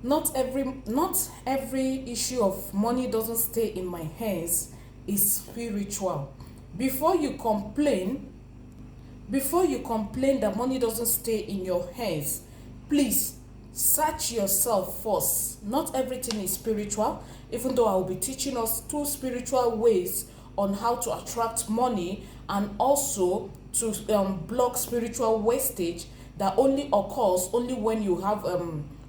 Not every issue of money doesn't stay in my hands is spiritual. Before you complain, before you complain that money doesn't stay in your hands, please search yourself first. Not everything is spiritual, even though I will be teaching us two spiritual ways on how to attract money and also to block spiritual wastage that only occurs only when you have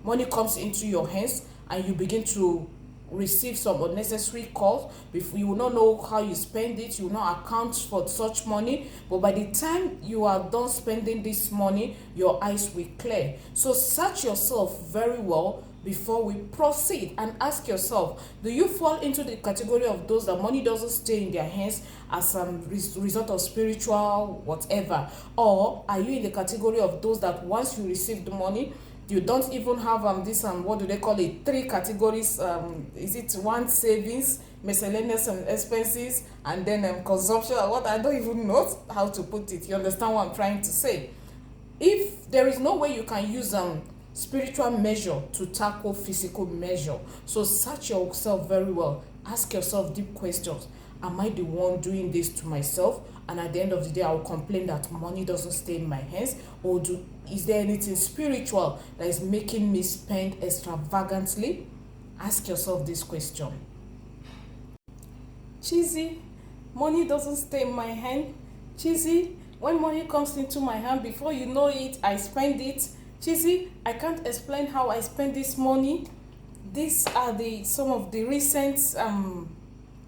money comes into your hands and you begin to receive some unnecessary calls. Before, you will not know how you spend it, you will not account for such money, but by the time you are done spending this money, your eyes will clear. So search yourself very well before we proceed and ask yourself, do you fall into the category of those that money doesn't stay in their hands as a result of spiritual whatever, or are you in the category of those that once you receive the money, you don't even have this what do they call it, three categories? Is it one, savings, miscellaneous and expenses, and then consumption? What, I don't even know how to put it. You understand what I'm trying to say? If there is no way you can use spiritual measure to tackle physical measure, so search yourself very well. Ask yourself deep questions. Am I the one doing this to myself? And at the end of the day, I will complain that money doesn't stay in my hands? Or is there anything spiritual that is making me spend extravagantly? Ask yourself this question. Cheesy, money doesn't stay in my hand. Cheesy, when money comes into my hand, before you know it, I spend it. Cheesy, I can't explain how I spend this money. These are some of the recent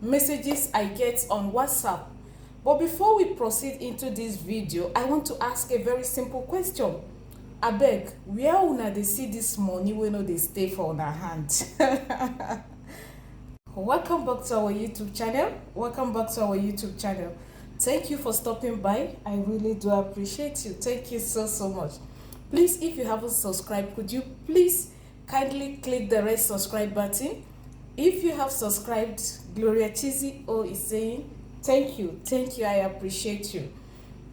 messages I get on WhatsApp. But before we proceed into this video, I want to ask a very simple question. Abeg, where una dey see this money wey no dey stay for una hand? Welcome back to our YouTube channel. Thank you for stopping by. I really do appreciate you. Thank you so much. Please, if you haven't subscribed, could you please kindly click the red subscribe button? If you have subscribed, Gloria Chizzy O is saying thank you, I appreciate you.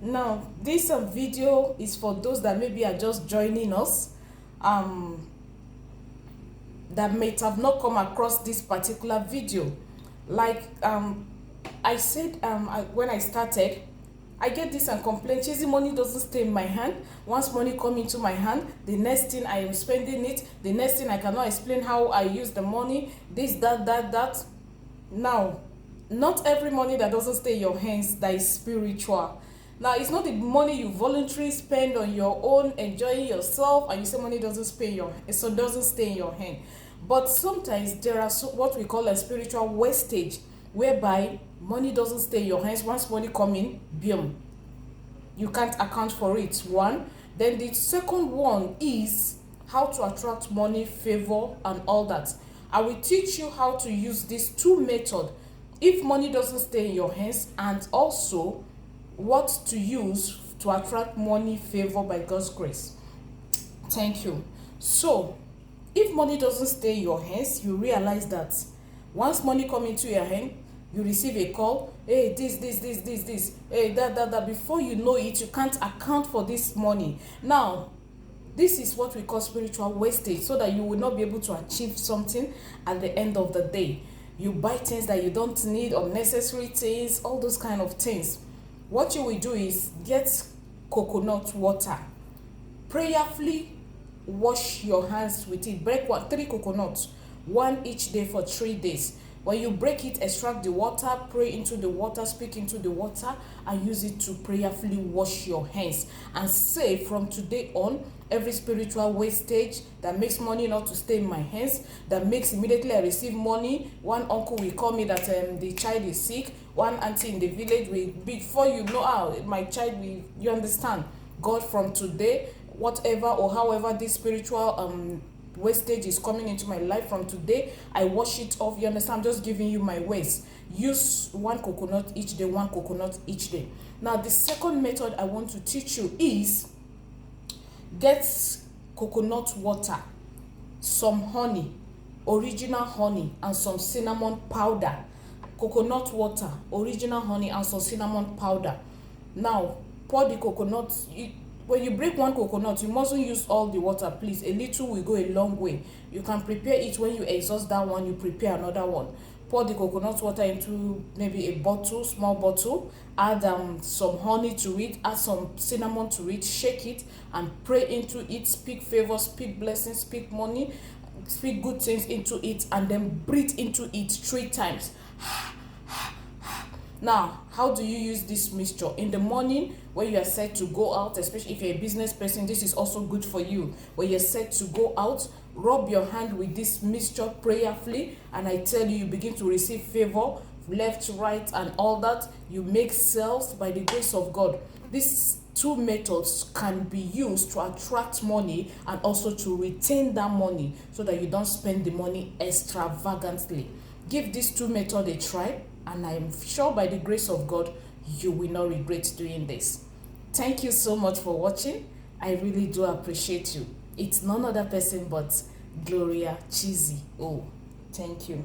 Now, this video is for those that maybe are just joining us, that may have not come across this particular video. Like I said, when I started, I get this and complain, Chizzy, money doesn't stay in my hand. Once money come into my hand, the next thing I am spending it, the next thing I cannot explain how I use the money, this, that. Now, not every money that doesn't stay in your hands that is spiritual. Now, it's not the money you voluntarily spend on your own, enjoying yourself, and you say money doesn't stay in your hand. But sometimes there are what we call a spiritual wastage, whereby money doesn't stay in your hands. Once money come in, boom, you can't account for it. One. Then the second one is how to attract money, favor, and all that. I will teach you how to use these two methods if money doesn't stay in your hands, and also what to use to attract money, favor by God's grace. Thank you. So, if money doesn't stay in your hands, you realize that once money come into your hand, you receive a call, hey, this, hey, that. Before you know it, you can't account for this money. Now, this is what we call spiritual wastage, so that you will not be able to achieve something at the end of the day. You buy things that you don't need, unnecessary things, all those kind of things. What you will do is get coconut water. Prayerfully wash your hands with it. Break 3 coconuts, 1 each day for 3 days. When you break it, extract the water, pray into the water, speak into the water, and use it to prayerfully wash your hands. And say, from today on, every spiritual wastage that makes money not to stay in my hands, that makes immediately I receive money. One uncle will call me that the child is sick. One auntie in the village will, before you know, my child will, you understand? God, from today, whatever or however this spiritual wastage is coming into my life, from today I wash it off. You understand? I'm just giving you my ways. Use 1 coconut each day, 1 coconut each day. Now, the second method I want to teach you is get coconut water, some honey, original honey, and some cinnamon powder. Coconut water, original honey, and some cinnamon powder. Now, pour the coconut. When you break one coconut, you mustn't use all the water, please. A little will go a long way. You can prepare it. When you exhaust that one, you prepare another one. Pour the coconut water into maybe a bottle, small bottle. Add some honey to it, add some cinnamon to it, shake it and pray into it. Speak favor, speak blessings, speak money, speak good things into it, and then breathe into it 3 times. Now, how do you use this mixture? In the morning, when you are set to go out, especially if you're a business person, this is also good for you. When you're set to go out, rub your hand with this mixture prayerfully, and I tell you, you begin to receive favor, left, right, and all that. You make sales by the grace of God. These 2 methods can be used to attract money and also to retain that money so that you don't spend the money extravagantly. Give these 2 methods a try, and I am sure by the grace of God, you will not regret doing this. Thank you so much for watching. I really do appreciate you. It's none other person but Gloria Chizzy. Oh, thank you.